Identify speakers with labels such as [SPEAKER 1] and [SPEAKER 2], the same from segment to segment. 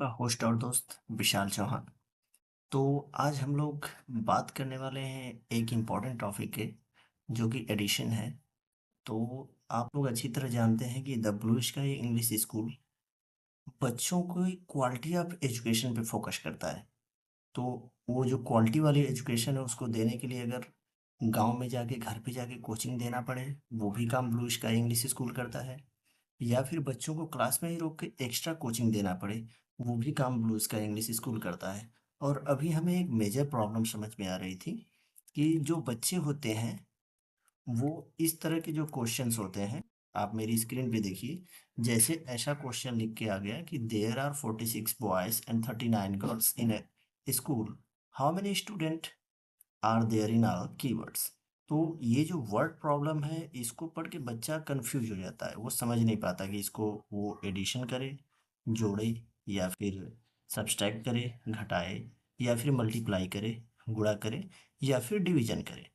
[SPEAKER 1] आपका होस्ट और दोस्त विशाल चौहान। तो आज हम लोग बात करने वाले हैं एक इम्पॉर्टेंट टॉपिक के, जो कि एडिशन है। तो आप लोग अच्छी तरह जानते हैं कि the blue sky English school बच्चों को क्वालिटी ऑफ एजुकेशन पे फोकस करता है। तो वो जो क्वालिटी वाली एजुकेशन है उसको देने के लिए अगर गांव में जाके घर पे जाके कोचिंग देना पड़े, वो भी काम ब्लू स्काई इंग्लिश स्कूल करता है। या फिर बच्चों को क्लास में ही रोक के एक्स्ट्रा कोचिंग देना पड़े, वो भी काम ब्लू स्काई इंग्लिश स्कूल करता है। और अभी हमें एक मेजर प्रॉब्लम समझ में आ रही थी कि जो बच्चे होते हैं वो इस तरह के जो क्वेश्चंस होते हैं, आप मेरी स्क्रीन पे देखिए। जैसे ऐसा क्वेश्चन लिख के आ गया कि there are 46 boys and 39 girls in a school, how many student are there in our keywords. तो ये जो वर्ड प्रॉब्लम है इसको पढ़ के बच्चा कंफ्यूज हो जाता है, वो समझ नहीं पाता कि इसको वो एडिशन करे, जोड़े, या फिर सब्सट्रैक्ट करे, घटाए, या फिर मल्टीप्लाई करे, गुणा करे, या फिर डिवीजन करे।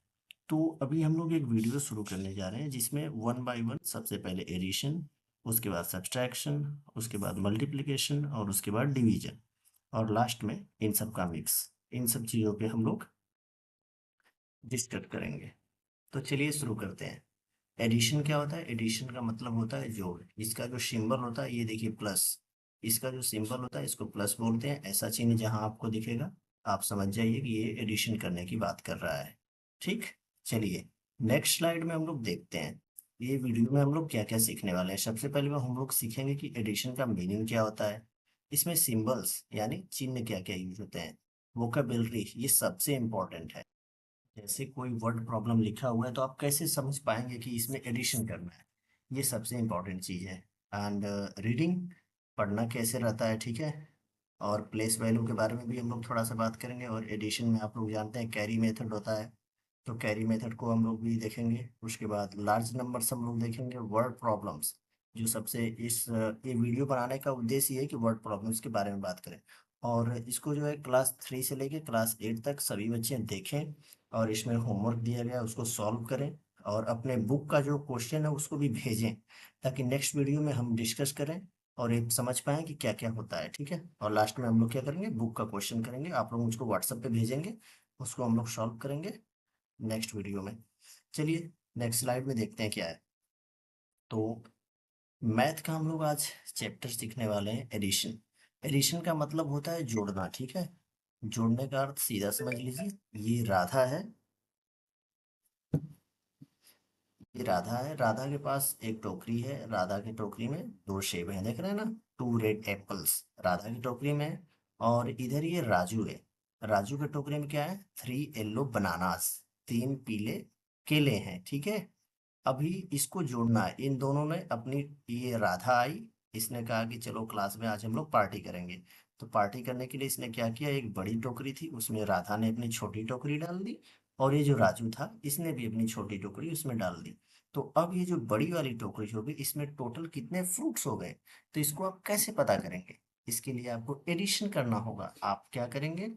[SPEAKER 1] तो अभी हम लोग एक वीडियो शुरू करने जा रहे हैं जिसमें वन बाय वन सबसे पहले एडिशन, उसके बाद सब्सट्रैक्शन, उसके बाद मल्टीप्लिकेशन और उसके बाद डिवीजन, और लास्ट में इन सब का मिक्स। इन सब चीज़ों पे हम लोग डिस्कस करेंगे। तो चलिए शुरू करते हैं। एडिशन क्या होता है? एडिशन का मतलब होता है जोड़। इसका जो सिंबल होता है ये देखिए प्लस, इसका जो सिंबल होता है इसको प्लस बोलते हैं। ऐसा चिन्ह जहां आपको दिखेगा आप समझ जाइए कि ये एडिशन करने की बात कर रहा है। ठीक, चलिए नेक्स्ट स्लाइड में हम लोग देखते हैं ये वीडियो में हम लोग क्या क्या सीखने वाले हैं। सबसे पहले में हम लोग सीखेंगे कि एडिशन का मीनिंग क्या होता है, इसमें सिंबल्स यानी चिन्ह क्या क्या यूज होते हैं, वोकेबलरी ये सबसे इम्पोर्टेंट है। जैसे कोई वर्ड प्रॉब्लम लिखा हुआ है तो आप कैसे समझ पाएंगे कि इसमें एडिशन करना है, ये सबसे इम्पोर्टेंट चीज़ है। एंड रीडिंग, पढ़ना कैसे रहता है, ठीक है। और प्लेस वैल्यू के बारे में भी हम लोग थोड़ा सा बात करेंगे। और एडिशन में आप लोग जानते हैं कैरी मेथड होता है, तो कैरी मेथड को हम लोग भी देखेंगे। उसके बाद लार्ज नंबर्स हम लोग देखेंगे, वर्ड प्रॉब्लम्स, जो सबसे ये वीडियो बनाने का उद्देश्य ये है कि वर्ड प्रॉब्लम्स के बारे में बात करें। और इसको जो है क्लास 3 से लेके क्लास 8 तक सभी बच्चे देखें, और इसमें होमवर्क दिया गया है उसको सॉल्व करें, और अपने बुक का जो क्वेश्चन है उसको भी भेजें, ताकि नेक्स्ट वीडियो में हम डिस्कस करें और एक समझ पाएँ कि क्या क्या होता है, ठीक है। और लास्ट में हम लोग क्या करेंगे, बुक का क्वेश्चन करेंगे, आप लोग मुझको व्हाट्सएप पे भेजेंगे, उसको हम लोग सॉल्व करेंगे नेक्स्ट वीडियो में। चलिए नेक्स्ट स्लाइड में देखते हैं क्या है। तो मैथ का हम लोग आज चैप्टर सीखने वाले हैं एडिशन। एडिशन का मतलब होता है जोड़ना, ठीक है। जोड़ने का अर्थ सीधा समझ लीजिए, ये राधा है, ये राधा है, राधा के पास एक टोकरी है, राधा की टोकरी में दो सेब हैं, देख रहे हैं ना, टू रेड एप्पल्स राधा की टोकरी में है। और इधर ये राजू है, राजू की टोकरी में क्या है, थ्री येलो बनानास, तीन पीले केले हैं, ठीक है। अभी इसको जोड़ना है, इन दोनों ने अपनी, ये राधा आई, इसने कहा कि चलो क्लास में आज हम लोग पार्टी करेंगे। तो पार्टी करने के लिए इसने क्या किया, एक बड़ी टोकरी थी उसमें राधा ने अपनी छोटी टोकरी डाल दी, और ये जो राजू था इसने भी अपनी छोटी टोकरी उसमें डाल दी। तो अब ये जो बड़ी वाली टोकरी होगी इसमें टोटल कितने फ्रूट्स हो गए, तो इसको आप कैसे पता करेंगे? इसके लिए आपको एडिशन करना होगा। आप क्या करेंगे,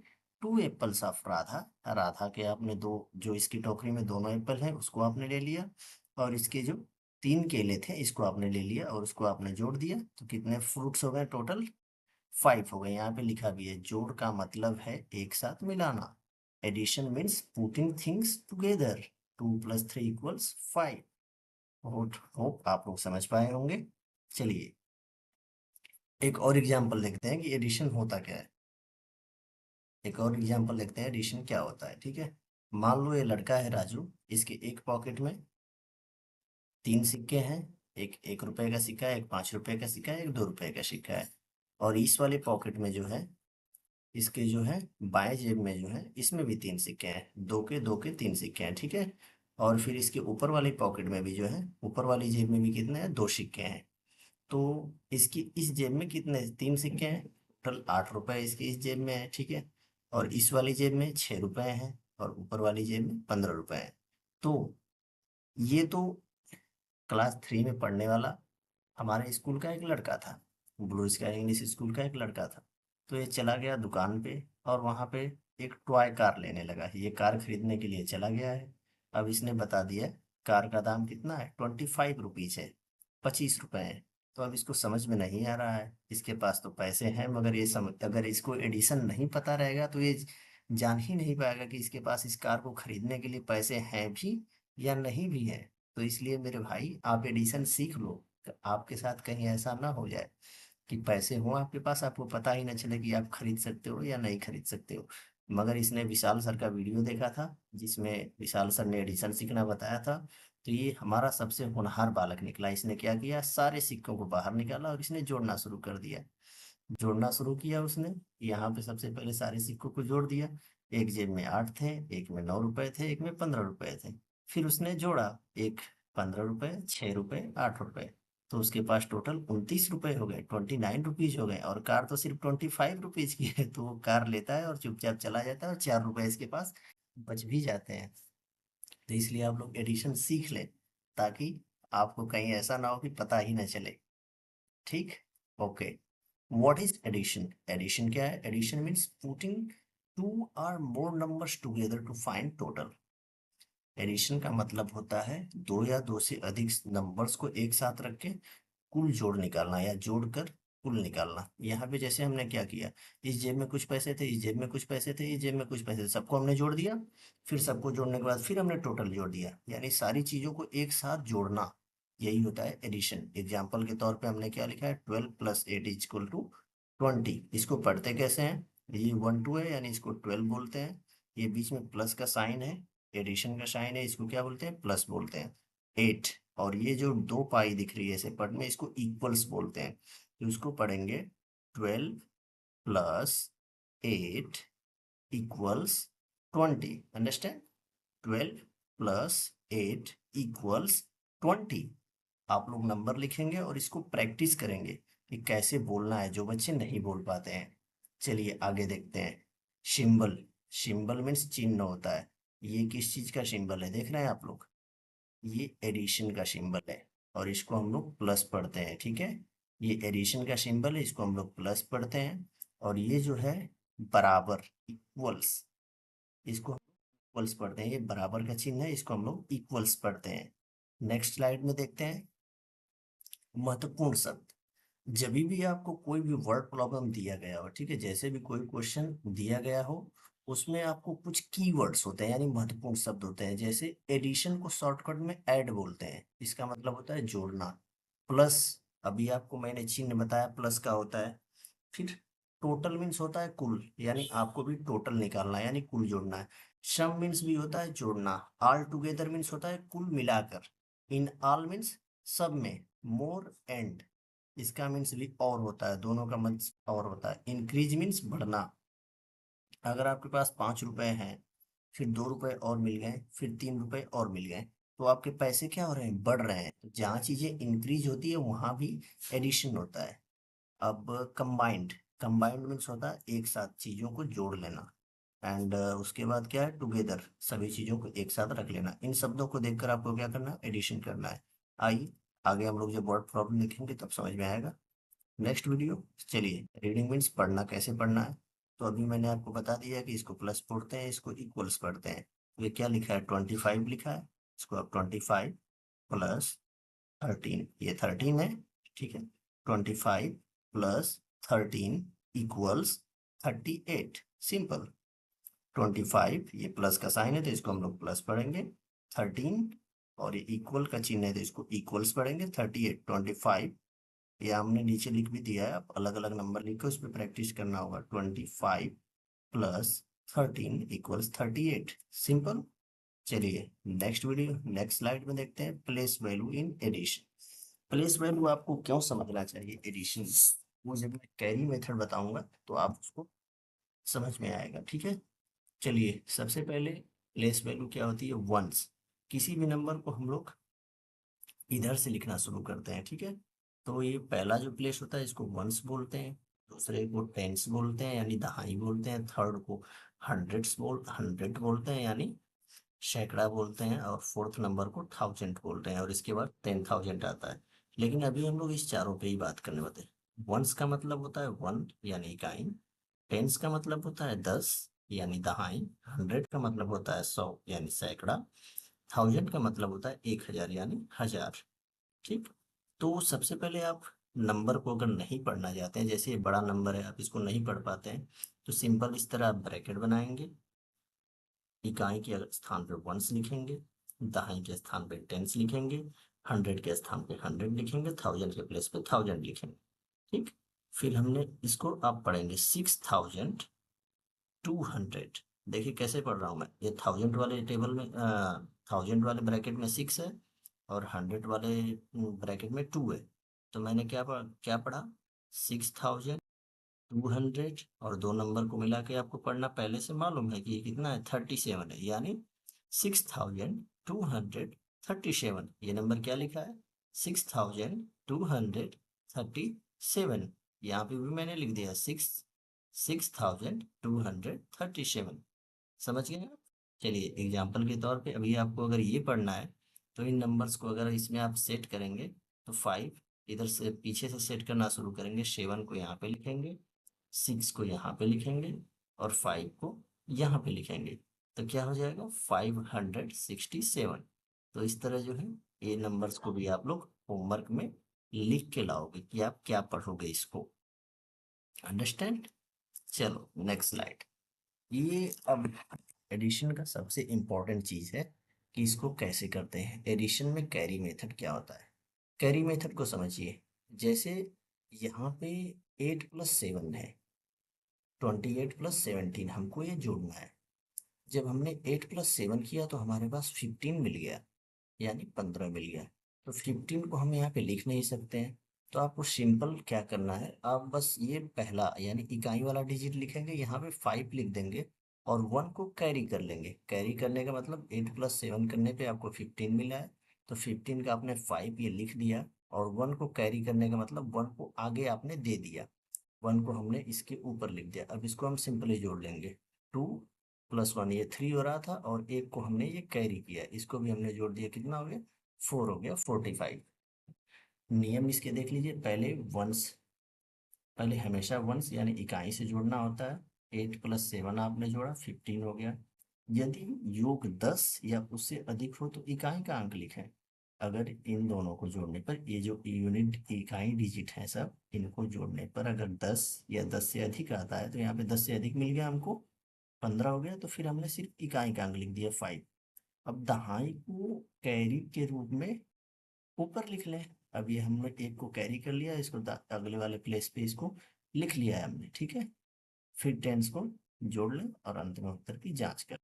[SPEAKER 1] two apples of Radha, Radha के आपने दो, जो इसकी टोकरी में दोनों एप्पल है उसको आपने ले लिया, और इसके जो तीन केले थे इसको आपने ले लिया और उसको आपने जोड़ दिया, तो कितने फ्रूट्स हो गए, टोटल 5 हो गए। यहाँ पे लिखा भी है, जोड़ का मतलब है एक साथ मिलाना। Addition means putting things together, 2 + 3 = 5। Hope आप लोग समझ पाए होंगे। चलिए एक और एग्जाम्पल देखते हैं कि एडिशन होता क्या है। एक और एग्जाम्पल देखते हैं एडिशन क्या होता है, ठीक है। मान लो ये लड़का है राजू, इसके एक पॉकेट में तीन सिक्के हैं, एक 1 रुपए का सिक्का है, एक 5 रुपए का सिक्का है, एक 2 रुपए का सिक्का है। और इस वाले पॉकेट में जो है, इसके जो है बाएं जेब में जो है इसमें भी तीन सिक्के हैं, दो के तीन सिक्के हैं, ठीक है। और फिर इसके ऊपर वाली पॉकेट में भी जो है, ऊपर वाली जेब में भी कितने हैं, दो सिक्के हैं। तो इसकी इस जेब में कितने, तीन सिक्के हैं, टोटल 8 रुपए इसकी इस जेब में है, ठीक है। और इस वाली जेब में 6 रुपए हैं, और ऊपर वाली जेब में 15 रुपए हैं। तो ये तो क्लास 3 में पढ़ने वाला हमारे स्कूल का एक लड़का था, ब्लू स्काई इंग्लिश स्कूल का एक लड़का था। तो ये चला गया दुकान पे, और वहाँ पे एक टॉय कार लेने लगा, ये कार खरीदने के लिए चला गया है। अब इसने बता दिया कार का दाम कितना है, 25 रुपीज है, 25 रुपए है। तो अब इसको समझ में नहीं आ रहा है, इसके पास तो पैसे हैं मगर ये समझ, अगर इसको एडिशन नहीं पता रहेगा तो ये जान ही नहीं पाएगा कि इसके पास इस कार को खरीदने के लिए पैसे हैं भी या नहीं भी है। तो इसलिए मेरे भाई आप एडिशन सीख लो, तो आपके साथ कहीं ऐसा ना हो जाए कि पैसे हों आपके पास, आपको पता ही ना चले कि आप खरीद सकते हो या नहीं खरीद सकते हो। मगर इसने विशाल सर का वीडियो देखा था जिसमें विशाल सर ने एडिशन सीखना बताया था। तो ये हमारा सबसे होनहार बालक निकला। इसने क्या किया, सारे सिक्कों को बाहर निकाला और इसने जोड़ना शुरू कर दिया। जोड़ना शुरू किया उसने, यहाँ पे सबसे पहले सारे सिक्कों को जोड़ दिया। एक जेब में 8 थे, एक में 9 रुपए थे, एक में 15 रुपए थे। फिर उसने जोड़ा, एक 15 रुपए, 6 रुपए, 8 रुपए। तो उसके पास टोटल 29 रुपए हो गए, 29 रुपीज हो गए। और कार तो सिर्फ 25 रुपीज की है, तो वो कार लेता है और चुपचाप चला जाता है और 4 रुपए इसके पास बच भी जाते हैं। तो इसलिए आप लोग एडिशन सीख लें, ताकि आपको कहीं ऐसा ना हो कि पता ही ना चले। ठीक, okay. What is addition? Addition क्या है? एडिशन मीन्स पुटिंग टू और more numbers together to find total. Addition का मतलब होता है दो या दो से अधिक नंबर्स को एक साथ रख के कुल जोड़ निकालना या जोड़कर कुल निकालना। यहाँ पे जैसे हमने क्या किया, इस जेब में कुछ पैसे थे, इस जेब में कुछ पैसे थे, इस जेब में कुछ पैसे थे, सबको हमने जोड़ दिया। फिर सबको जोड़ने के बाद फिर हमने टोटल जोड़ दिया, यानी सारी चीजों को एक साथ जोड़ना, यही होता है एडिशन। एग्जाम्पल के तौर पे हमने क्या लिखा है, 12 + 8 इज इक्वल टू 20। इसको पढ़ते कैसे हैं, ये 1 2 है यानी इसको 12 बोलते हैं। ये बीच में प्लस का साइन है, एडिशन का साइन है, इसको क्या बोलते हैं, प्लस बोलते हैं। 8, और ये जो दो पाई दिख रही है इसे पढ़ने, इसको इक्वल्स बोलते हैं। तो इसको पढ़ेंगे 12 + 8 इक्वल्स 20। अंडरस्टैंड? 12 + 8 इक्वल्स 20। आप लोग नंबर लिखेंगे और इसको प्रैक्टिस करेंगे कि कैसे बोलना है, जो बच्चे नहीं बोल पाते हैं। चलिए आगे देखते हैं। सिंबल, सिंबल मीन्स चिन्ह होता है। ये किस चीज का सिंबल है देख रहे हैं आप लोग, ये एडिशन का सिंबल है और इसको हम लोग प्लस पढ़ते हैं। ठीक है, ये एडिशन का सिंबल है, इसको हम लोग प्लस पढ़ते हैं। और ये जो है बराबर, इक्वल्स, इसको इक्वल्स पढ़ते हैं। ये बराबर का चिन्ह है, इसको हम लोग इक्वल्स पढ़ते हैं। नेक्स्ट स्लाइड में देखते हैं। महत्वपूर्ण शब्द, जब भी आपको कोई भी वर्ड प्रॉब्लम दिया गया हो, ठीक है, जैसे भी कोई क्वेश्चन दिया गया हो, उसमें आपको कुछ कीवर्ड्स होते हैं यानी महत्वपूर्ण शब्द होते हैं। जैसे एडिशन को शॉर्टकट में ऐड बोलते हैं, इसका मतलब होता है जोड़ना। प्लस, अभी आपको मैंने चिन्ह बताया प्लस का होता है। फिर टोटल मीन्स होता है कुल, यानी आपको भी टोटल निकालना है यानी कुल जोड़ना है। सम मीन्स भी होता है जोड़ना। ऑल टुगेदर मीन्स होता है कुल मिलाकर। इन ऑल मीन्स सब में। मोर एंड, इसका मीन्स भी और होता है, दोनों का मीन्स और होता है। इंक्रीज मीन्स बढ़ना। अगर आपके पास 5 रुपए हैं, फिर 2 रुपए और मिल गए, फिर 3 रुपए और मिल गए, तो आपके पैसे क्या हो रहे हैं, बढ़ रहे हैं। तो जहाँ चीजें इंक्रीज होती है वहां भी एडिशन होता है। अब कंबाइंड, कंबाइंड मीन्स होता है एक साथ चीजों को जोड़ लेना। एंड उसके बाद क्या है, टुगेदर, सभी चीजों को एक साथ रख लेना। इन शब्दों को देखकर आपको क्या करना है, एडिशन करना है। आइए आगे हम लोग जब वर्ड प्रॉब्लम लिखेंगे तब समझ में आएगा। Next video. चलिए, रीडिंग मीन्स पढ़ना, कैसे पढ़ना है। तो अभी मैंने आपको बता दिया कि इसको प्लस पढ़ते हैं, इसको इक्वल्स पढ़ते हैं। तो ये क्या लिखा है, 25 लिखा है, इसको आप 25 + 13, ये 13 है, ठीक है। 25 + 13 इक्वल्स 38। सिंपल। 25, ये प्लस का साइन है तो इसको हम लोग प्लस पढ़ेंगे। 13, और ये इक्वल का चिन्ह है तो इसको इक्वल्स पढ़ेंगे। 38, 25, ये हमने नीचे लिख भी दिया है, आप अलग अलग नंबर लिखो, इस पर प्रैक्टिस करना होगा। 25 + 13 इक्वल्स 38। सिंपल। चलिए नेक्स्ट वीडियो, नेक्स्ट स्लाइड में देखते हैं। Place value in addition. Place value आपको क्यों समझना चाहिए एडिशन, वो जब मैं कैरी मेथड बताऊंगा तो आप उसको समझ में आएगा। ठीक है, चलिए सबसे पहले प्लेस वैल्यू क्या होती है, वंस। किसी भी नंबर को हम लोग इधर से लिखना शुरू करते हैं, ठीक है। तो ये पहला जो प्लेस होता है इसको वंस बोलते हैं, दूसरे को टेंस बोलते हैं यानी दहाई बोलते हैं, थर्ड को हंड्रेड बोलते हैं यानी सैकड़ा बोलते हैं, और फोर्थ नंबर को थाउजेंड बोलते हैं, और इसके बाद 10,000 आता है। लेकिन अभी हम लोग इस चारों पे ही बात करने वाले हैं। वंस का मतलब होता है वन यानी इकाई, टेंस का मतलब होता है 10 यानी दहाई, हंड्रेड का मतलब होता है 100 यानी सैकड़ा, थाउजेंड का मतलब होता है 1,000 यानी हजार। ठीक, तो सबसे पहले आप नंबर को अगर नहीं पढ़ना चाहते हैं, जैसे ये बड़ा नंबर है आप इसको नहीं पढ़ पाते हैं, तो सिंपल इस तरह आप ब्रैकेट बनाएंगे, इकाई के स्थान पे वंस लिखेंगे, दहाई के स्थान पे टेंस लिखेंगे, 100 के स्थान पे 100 लिखेंगे, 1000 के प्लेस पे 1000 लिखेंगे। ठीक, फिर हमने इसको आप पढ़ेंगे 6200। देखिए कैसे पढ़ रहा हूँ मैं, ये 1000 वाले टेबल में 1000 वाले ब्रैकेट में 6 है और 100 वाले ब्रैकेट में 2 है। तो मैंने क्या पढ़ा 6200 और दो नंबर को मिला के आपको पढ़ना पहले से मालूम है कि ये कितना है 37 है, यानी 6237। ये नंबर क्या लिखा है 6237। यहाँ पे भी मैंने लिख दिया 6237। समझ गए आप। चलिए एग्जाम्पल के तौर पे अभी आपको अगर ये पढ़ना है तो इन नंबर्स को अगर इसमें आप सेट करेंगे तो 5 इधर से पीछे से सेट करना शुरू करेंगे, 7 को यहाँ पे लिखेंगे, 6 को यहाँ पे लिखेंगे और 5 को यहाँ पे लिखेंगे, तो क्या हो जाएगा 567। तो इस तरह जो है ये नंबर्स को भी आप लोग होमवर्क में लिख के लाओगे कि आप क्या पढ़ोगे इसको। अंडरस्टैंड। चलो नेक्स्ट स्लाइड। ये अब एडिशन का सबसे इम्पोर्टेंट चीज है कि इसको कैसे करते हैं। एडिशन में कैरी मेथड क्या होता है, कैरी मेथड को समझिए। जैसे यहाँ पे 8+7 है, 28+17 हमको ये जोड़ना है। जब हमने 8+7 किया तो हमारे पास 15 मिल गया, यानी 15 मिल गया। तो 15 को हम यहाँ पे लिख नहीं सकते हैं, तो आपको सिंपल क्या करना है, आप बस ये पहला यानी इकाई वाला डिजिट लिखेंगे, यहाँ पे 5 लिख देंगे और 1 को कैरी कर लेंगे। कैरी करने का मतलब 8+7 करने पे आपको 15 मिला है, तो 15 का आपने 5 ये लिख दिया और 1 को कैरी करने का मतलब 1 को आगे आपने दे दिया, 1 को हमने इसके ऊपर लिख दिया। अब इसको हम सिंपली जोड़ लेंगे, 2+1 ये 3 हो रहा था और एक को हमने ये कैरी किया, इसको भी हमने जोड़ दिया, कितना हो गया 4 हो गया 45। नियम इसके देख लीजिए, पहले हमेशा वंस यानी इकाई से जोड़ना होता है। 8+7 आपने जोड़ा 15 हो गया। यदि योग 10 या उससे अधिक हो तो इकाई का अंक लिखें। अगर इन दोनों को जोड़ने पर ये जो यूनिट इकाई डिजिट है सब, इनको जोड़ने पर अगर 10 या 10 से अधिक आता है तो यहाँ पे 10 से अधिक मिल गया हमको, 15 हो गया, तो फिर हमने सिर्फ इकाई का अंक लिख दिया 5। अब दहाई को कैरी के रूप में ऊपर लिख लें। अब ये हमने एक को कैरी कर लिया, इसको अगले वाले प्लेस पे इसको लिख लिया है हमने, ठीक है। फिर टेंस को जोड़ लें और अंत में उत्तर की जांच कर।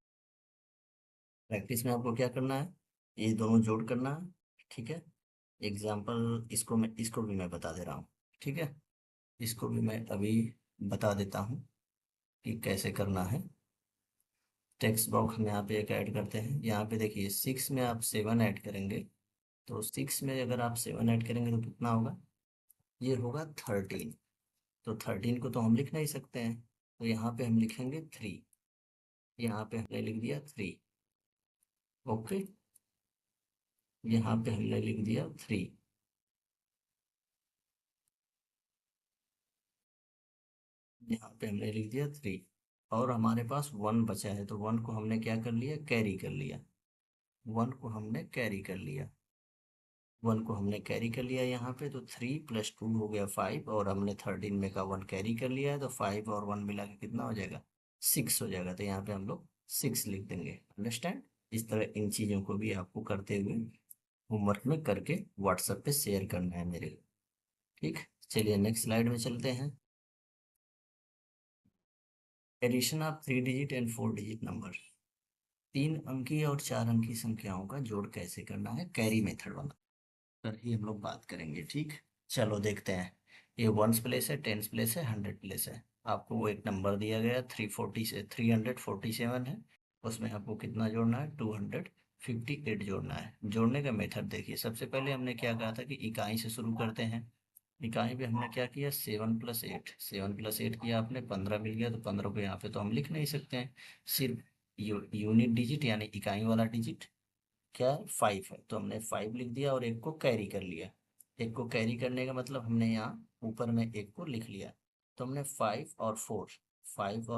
[SPEAKER 1] प्रैक्टिस में आपको क्या करना है, ये दोनों जोड़ करना है, ठीक है। एग्जाम्पल इसको भी मैं बता दे रहा हूँ, ठीक है। इसको भी मैं अभी बता देता हूँ कि कैसे करना है। टेक्स्ट बॉक्स हम यहाँ पे एक ऐड करते हैं। यहाँ पे देखिए 6 में आप 7 ऐड करेंगे, तो 6 में अगर आप 7 ऐड करेंगे तो कितना होगा, ये होगा 13। तो 13 को तो हम लिख नहीं सकते हैं, तो यहाँ पे हम लिखेंगे 3। यहाँ पे हमने लिख दिया 3। ओके, यहाँ पे हमने लिख दिया 3। यहाँ पे हमने लिख दिया 3 और हमारे पास 1 बचा है, तो 1 को हमने क्या कर लिया, कैरी कर लिया। 1 को हमने कैरी कर लिया, 1 को हमने कैरी कर लिया यहाँ पे, तो 3+2 हो गया 5 और हमने 13 में का 1 कैरी कर लिया है, तो 5 और 1 मिला के कितना हो जाएगा 6 हो जाएगा। तो यहाँ पे हम लोग 6 लिख देंगे। अंडरस्टैंड। इस तरह इन चीज़ों को भी आपको करते हुए होमवर्क में करके व्हाट्सएप पे शेयर करना है मेरे को। ठीक, चलिए नेक्स्ट स्लाइड में चलते हैं। Addition of 3 digit and 4 digit number. 3 अंकी और 4 अंकी संख्याओं का जोड़ कैसे करना है, कैरी मेथड वाला पर ही हम लोग बात करेंगे। ठीक, चलो देखते हैं। ये वंस प्लेस है, टेंस प्लेस है, 100 प्लेस है। आपको वो एक नंबर दिया गया 347 है, उसमें आपको कितना जोड़ना है 258 जोड़ना है। जोड़ने का मेथड देखिए, सबसे पहले हमने क्या कहा था कि इकाई से शुरू करते हैं। इकाई पे हमने क्या किया 7+8, 7+8 किया आपने 15 मिल गया, तो 15 को यहाँ पे तो हम लिख नहीं सकते हैं, सिर्फ यूनिट डिजिट यानी इकाई वाला डिजिट क्या है 5 है, तो हमने 5 लिख दिया और एक को कैरी कर लिया। एक को कैरी करने का मतलब हमने यहाँ ऊपर में एक को लिख लिया, तो हमने 5 और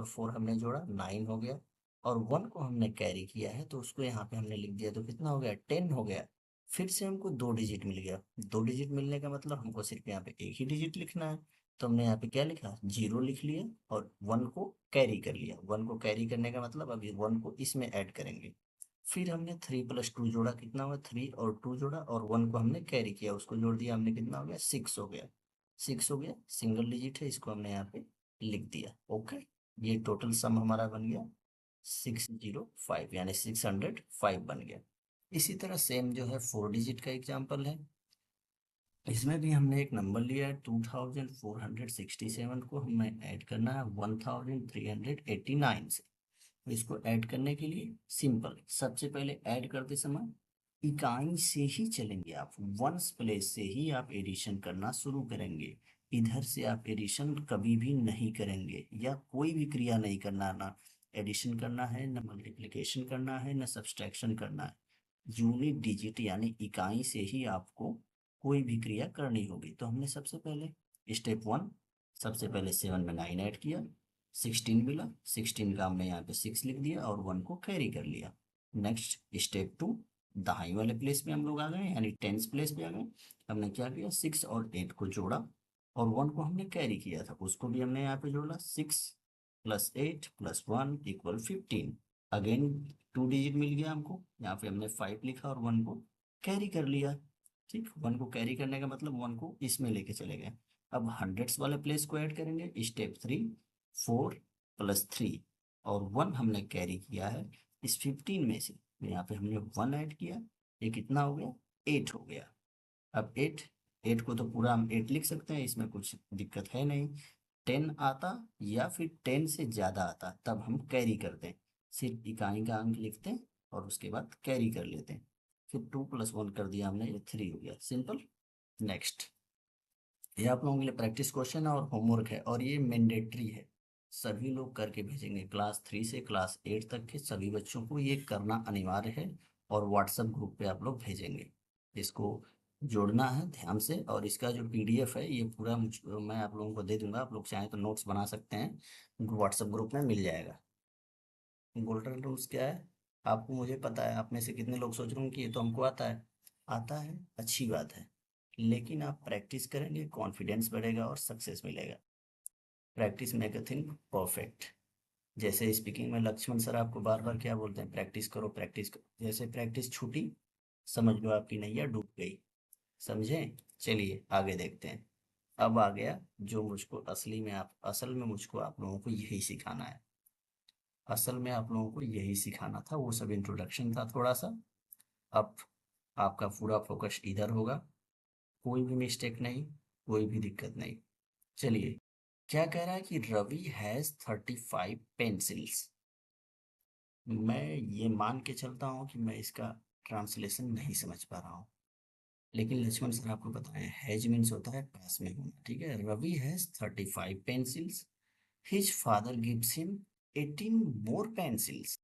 [SPEAKER 1] 4 हमने जोड़ा 9 हो गया और 1 को हमने कैरी किया है, तो उसको यहाँ पे हमने लिख दिया, तो कितना हो गया 10 हो गया। फिर से हमको 2 डिजिट मिल गया। 2 डिजिट मिलने का मतलब हमको सिर्फ यहाँ पे एक ही डिजिट लिखना है। तो हमने यहाँ पे क्या लिखा, 0 लिख लिया और 1 को कैरी कर लिया। 1 को कैरी करने का मतलब अभी 1 को इसमें ऐड करेंगे। फिर हमने 3 + 2 जोड़ा, कितना हुआ, 3 और 2 जोड़ा, और 1 को हमने कैरी किया, उसको जोड़ दिया हमने, कितना हो गया, 6 हो गया। 6 हो गया, सिंगल डिजिट है, इसको हमने यहाँ पे लिख दिया। ओके, ये टोटल सम हमारा बन गया 605, यानी 605 बन गया। इसी तरह सेम जो है 4 डिजिट का एग्जाम्पल है। इसमें भी हमने एक नंबर लिया है 2467 को हमें ऐड करना है 1389 से। तो इसको ऐड करने के लिए सिंपल, सबसे पहले ऐड करते समय इकाई से ही चलेंगे आप, वंस प्लेस से ही आप एडिशन करना शुरू करेंगे। इधर से आप एडिशन कभी भी नहीं करेंगे, या कोई भी क्रिया नहीं करना, ना एडिशन करना है, ना मल्टीप्लिकेशन करना है, ना सब्सट्रैक्शन करना है। यूनिट डिजिट यानी इकाई से ही आपको कोई भी क्रिया करनी होगी। तो हमने सबसे पहले स्टेप 1, सबसे पहले 7 में 9 ऐड किया, 16 मिला, 16 का हमने यहाँ पे 6 लिख दिया और 1 को कैरी कर लिया। नेक्स्ट स्टेप 2, दहाई वाले प्लेस पे हम लोग आ गए, यानी टेंस प्लेस पे आ गए। हमने क्या किया, 6 और 8 को जोड़ा और 1 को हमने कैरी किया था, उसको भी हमने यहाँ पे जोड़ा। 6 + 8 + 1 = 15। अगेन 2 डिजिट मिल गया हमको, यहाँ पे हमने 5 लिखा और 1 को कैरी कर लिया। ठीक, 1 को कैरी करने का मतलब 1 को इसमें लेके चले गए। अब हंड्रेड्स वाले प्लेस को ऐड करेंगे, स्टेप 3, 4 + 3 और 1 हमने कैरी किया है इस 15 में से। यहाँ पे हमने 1 ऐड किया, ये कितना हो गया, 8 हो गया। अब 8, 8 को तो पूरा हम 8 लिख सकते हैं, इसमें कुछ दिक्कत है नहीं। 10 आता या फिर 10 से ज़्यादा आता तब हम कैरी करते हैं, सिर्फ इकाई का अंक लिखते हैं और उसके बाद कैरी कर लेते हैं। फिर 2 + 1 कर दिया हमने, ये 3 हो गया, सिंपल। नेक्स्ट, ये आप लोगों के लिए प्रैक्टिस क्वेश्चन है और होमवर्क है, और ये मैंडेटरी है, सभी लोग करके भेजेंगे। क्लास 3 से क्लास 8 तक के सभी बच्चों को ये करना अनिवार्य है, और व्हाट्सएप ग्रुप पे आप लोग भेजेंगे। इसको जोड़ना है ध्यान से, और इसका जो पीडीएफ है ये पूरा मैं आप लोगों को दे दूंगा, आप लोग चाहें तो नोट्स बना सकते हैं, व्हाट्सएप ग्रुप में मिल जाएगा। गोल्डन रूल्स क्या है, आपको, मुझे पता है आप में से कितने लोग सोच रहे होंगे कि ये तो हमको आता है। आता है, अच्छी बात है, लेकिन आप प्रैक्टिस करेंगे, कॉन्फिडेंस बढ़ेगा और सक्सेस मिलेगा। Practice make a thing perfect. जैसे स्पीकिंग में लक्ष्मण सर आपको बार बार क्या बोलते हैं, प्रैक्टिस करो प्रैक्टिस करो। जैसे प्रैक्टिस छूटी, समझ लो आपकी नैया डूब गई। समझे, चलिए आगे देखते हैं। अब आ गया जो मुझको असल में मुझको आप लोगों को यही सिखाना है। असल में आप लोगों को यही सिखाना था, वो सब इंट्रोडक्शन था थोड़ा सा। अब आपका पूरा फोकस इधर होगा, कोई भी मिस्टेक नहीं, कोई भी दिक्कत नहीं। चलिए, क्या कह रहा है कि रवि हैज 35 पेंसिल्स। मैं ये मान के चलता हूँ कि मैं इसका ट्रांसलेशन नहीं समझ पा रहा हूँ, लेकिन लक्ष्मण सर आपको बताएं, हैज मीन्स होता है पास में होना। ठीक है, Ravi has 35 pencils, his father gives him 18 more pencils.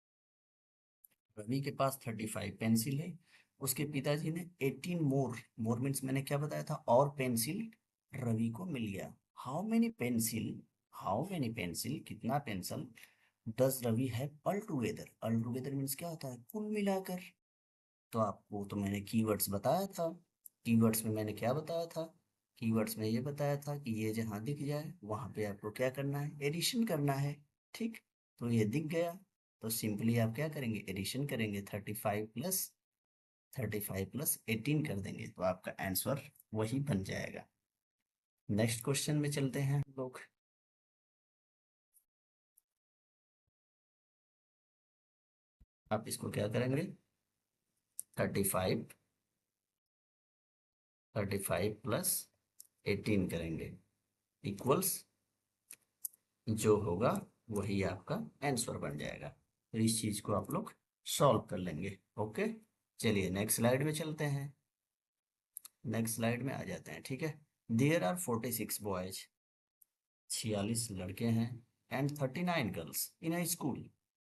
[SPEAKER 1] Ravi के पास 35 पेंसिल है, उसके पिताजी ने 18 मोर, मोर मीन्स मैंने क्या बताया था, और पेंसिल रवि को मिल गया। How many pencil, how many pencil, कितना पेंसिल डज रवि है all together. All together means क्या होता है, कुल मिलाकर। तो आपको तो मैंने कीवर्ड्स बताया था, कीवर्ड्स में मैंने क्या बताया था, कीवर्ड्स में ये बताया था कि ये जहाँ दिख जाए वहाँ पे आपको क्या करना है, एडिशन करना है। ठीक, तो ये दिख गया, तो सिंपली आप क्या करेंगे, एडिशन करेंगे, 35 + 18 कर देंगे, तो आपका आंसर वही बन जाएगा। नेक्स्ट क्वेश्चन में चलते हैं हम लोग। आप इसको क्या करेंगे, 35 + 18 करेंगे, इक्वल्स, जो होगा वही आपका आंसर बन जाएगा। तो इस चीज को आप लोग सॉल्व कर लेंगे। ओके, चलिए नेक्स्ट स्लाइड में चलते हैं। नेक्स्ट स्लाइड में आ जाते हैं, ठीक है। देयर आर 46 बॉयज, 46 लड़के हैं, and 39 girls in a school.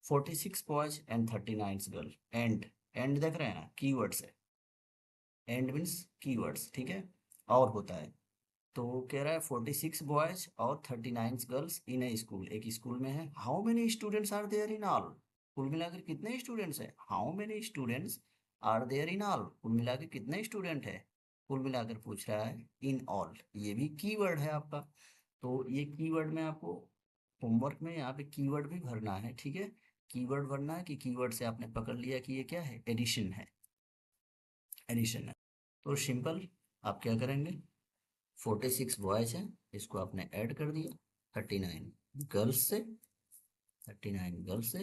[SPEAKER 1] 46 boys and 39 girl, and देख रहे हैं ना, कीवर्ड्स है, एंड मीन्स कीवर्ड्स, ठीक है, और होता है। तो कह रहा है 46 बॉयज और 39 गर्ल्स इन ए स्कूल, एक स्कूल में है। How many students are there in all, कुल मिलाकर कितने स्टूडेंट्स हैं, how many students are there in all, कुल मिला के कितने स्टूडेंट है, कुल मिलाकर पूछ रहा है इन ऑल, ये भी कीवर्ड है आपका। तो ये कीवर्ड में आपको होमवर्क में यहाँ पे कीवर्ड भी भरना है, ठीक है। कीवर्ड भरना है कि कीवर्ड से आपने पकड़ लिया कि ये क्या है, एडिशन है, एडिशन है। तो सिंपल आप क्या करेंगे, 46 बॉयज हैं, इसको आपने ऐड कर दिया 39 गर्ल्स से, 39 गर्ल्स से,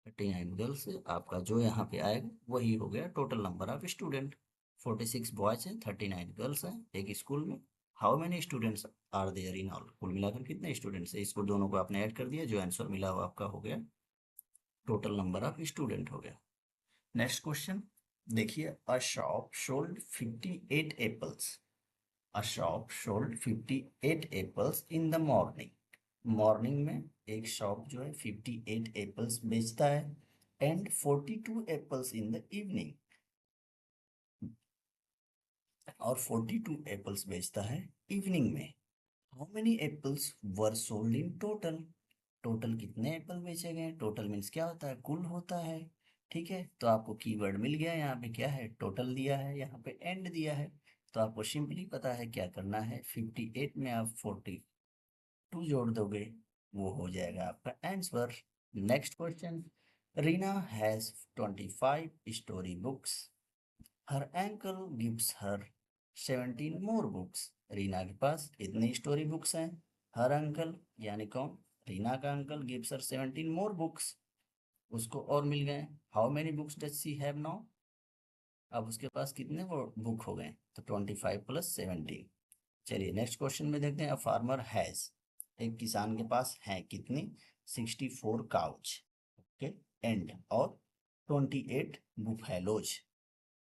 [SPEAKER 1] 39 गर्ल्स से आपका जो यहाँ पे आएगा वही हो गया total number of student. 46 boys हैं, 39 गर्ल्स हैं एक स्कूल में। How many students are there in all, कुल मिलाकर कितने स्टूडेंट्स हैं, इसको दोनों को आपने ऐड कर दिया, जो आंसर मिला वो आपका हो गया टोटल नंबर ऑफ स्टूडेंट हो गया। नेक्स्ट क्वेश्चन देखिए, a shop sold 58 apples, a shop sold 58 apples in the morning, morning में एक शॉप जो है 58 एप्पल्स बेचता है, and 42 apples in the evening, और 42 एप्पल्स बेचता है इवनिंग में। How many apples were sold in total, total कितने एप्पल बेचे गए, टोटल मीन्स क्या होता है, कुल होता है, ठीक है। तो आपको कीवर्ड मिल गया, यहाँ पे क्या है, टोटल दिया है, यहाँ पे एंड दिया है। तो आपको सिंपली पता है क्या करना है, 58 में आप 42 जोड़ दोगे, वो हो जाएगा आपका answer. Next question, Reena has 25 story books, her uncle gives her 17 more books, Reena के पास इतनी स्टोरी बुक्स हैं, हर अंकल यानी कौन, रीना का uncle gives her 17 more books, उसको और मिल गए। How many books does she have now, अब उसके पास कितने वो बुक हो गए, तो 25 प्लस 17। चलिए नेक्स्ट क्वेश्चन में देखते हैं, फार्मर हैज, एक किसान के पास है कितनी, 64 काउच, ओके, एंड और 28 बुफेलोज,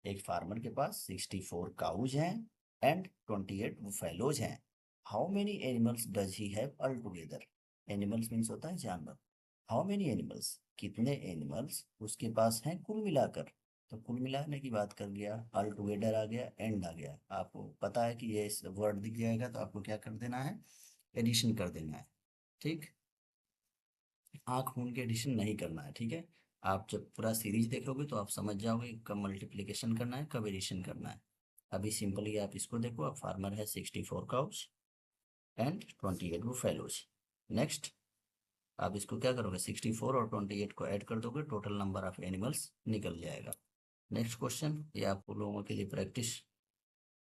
[SPEAKER 1] एक फार्मर के पास 64 काउज हैं एंड 28 बुफेलोज हैं। How many animals does he have all together, animals means होता है जानवर, हाउ मेनी एनिमल्स, कितने एनिमल्स उसके पास हैं कुल मिलाकर, तो कुल मिलाने की बात कर गया, ऑल टुगेदर आ गया, एंड आ गया, आपको पता है कि ये वर्ड दिख जाएगा तो आपको क्या कर देना है, एडिशन कर देना है, ठीक। आँख मूंद के एडिशन नहीं करना है, ठीक है। आप जब पूरा सीरीज देखोगे तो आप समझ जाओगे कब मल्टीप्लिकेशन करना है, कब एडिशन करना है। अभी सिंपली आप इसको देखो, अब फार्मर है 64 काउच एंड 28 बुफेलोज। नेक्स्ट आप इसको क्या करोगे, 64 और 28 को ऐड कर दोगे, टोटल नंबर ऑफ एनिमल्स निकल जाएगा। नेक्स्ट क्वेश्चन, ये आप लोगों के लिए प्रैक्टिस,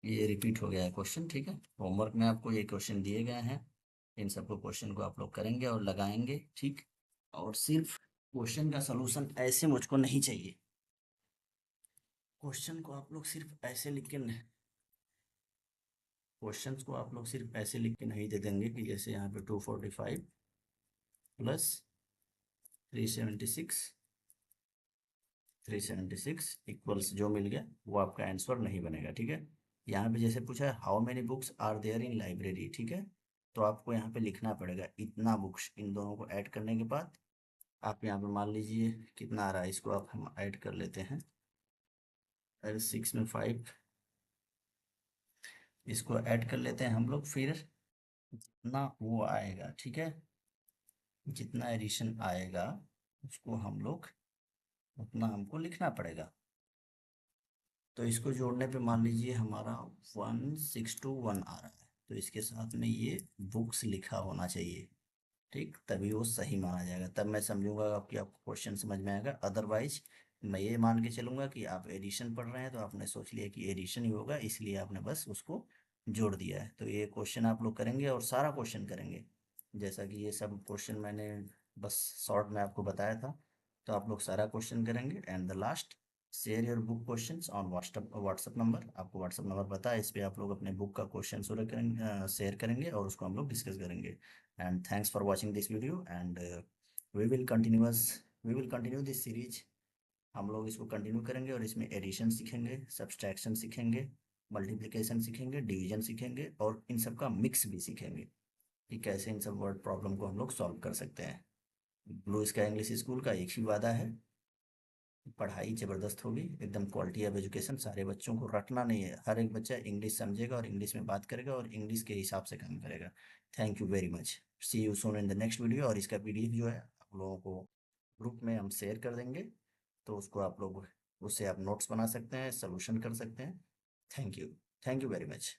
[SPEAKER 1] ये रिपीट हो गया है क्वेश्चन, ठीक है। होमवर्क में आपको ये क्वेश्चन दिए गए हैं, इन सबको क्वेश्चन को आप लोग करेंगे और लगाएंगे, ठीक। और सिर्फ क्वेश्चन का सलूशन ऐसे मुझको नहीं चाहिए, क्वेश्चन को आप लोग सिर्फ ऐसे लिख के क्वेश्चंस को आप लोग सिर्फ ऐसे लिख के नहीं दे देंगे कि जैसे यहाँ पे 245 प्लस 376 376 इक्वल्स जो मिल गया वो आपका आंसर नहीं बनेगा, ठीक है। यहाँ पे जैसे पूछा है how many books are there in library, ठीक है, तो आपको यहाँ पे लिखना पड़ेगा इतना बुक्स, इन दोनों को ऐड करने के बाद आप यहाँ पे मान लीजिए कितना आ रहा है, इसको आप हम ऐड कर लेते हैं, अरे 6 में 5, इसको ऐड कर लेते हैं हम लोग, फिर जितना वो आएगा, ठीक है, जितना एडिशन आएगा उसको हम लोग उतना हमको लिखना पड़ेगा। तो इसको जोड़ने पे मान लीजिए हमारा 1621 आ रहा है, तो इसके साथ में ये बुक्स लिखा होना चाहिए, ठीक, तभी वो सही माना जाएगा, तब मैं समझूंगा कि आपको क्वेश्चन समझ में आएगा। अदरवाइज मैं ये मान के चलूंगा कि आप एडिशन पढ़ रहे हैं तो आपने सोच लिया कि एडिशन ही होगा, इसलिए आपने बस उसको जोड़ दिया है। तो ये क्वेश्चन आप लोग करेंगे और सारा क्वेश्चन करेंगे, जैसा कि ये सब क्वेश्चन मैंने बस शॉर्ट में आपको बताया था, तो आप लोग सारा क्वेश्चन करेंगे। And the last, share your book questions on WhatsApp number, आपको व्हाट्सअप नंबर पता है, इस पे आप लोग अपने बुक का क्वेश्चन शेयर करेंगे और उसको हम लोग डिस्कस करेंगे। And thanks for watching this video, and we will continuous we will continue this series, हम लोग इसको कंटिन्यू करेंगे और इसमें एडिशन सीखेंगे, सब्सट्रैक्शन सीखेंगे, मल्टीप्लिकेशन सीखेंगे, डिवीजन सीखेंगे, और इन सब का मिक्स भी सीखेंगे कि कैसे इन सब वर्ड प्रॉब्लम को हम लोग सॉल्व कर सकते हैं। ब्लू स्काई इंग्लिश स्कूल का एक ही वादा है, पढ़ाई ज़बरदस्त होगी, एकदम क्वालिटी ऑफ एजुकेशन, सारे बच्चों को रटना नहीं है, हर एक बच्चा इंग्लिश समझेगा और इंग्लिश में बात करेगा और इंग्लिश के हिसाब से काम करेगा। Thank you very much, see you soon in the next video. और इसका पीडीएफ जो है आप लोगों को ग्रुप में हम शेयर कर देंगे, तो उसको आप लोग उससे आप नोट्स बना सकते हैं, सॉल्यूशन कर सकते हैं। Thank you. Thank you very much.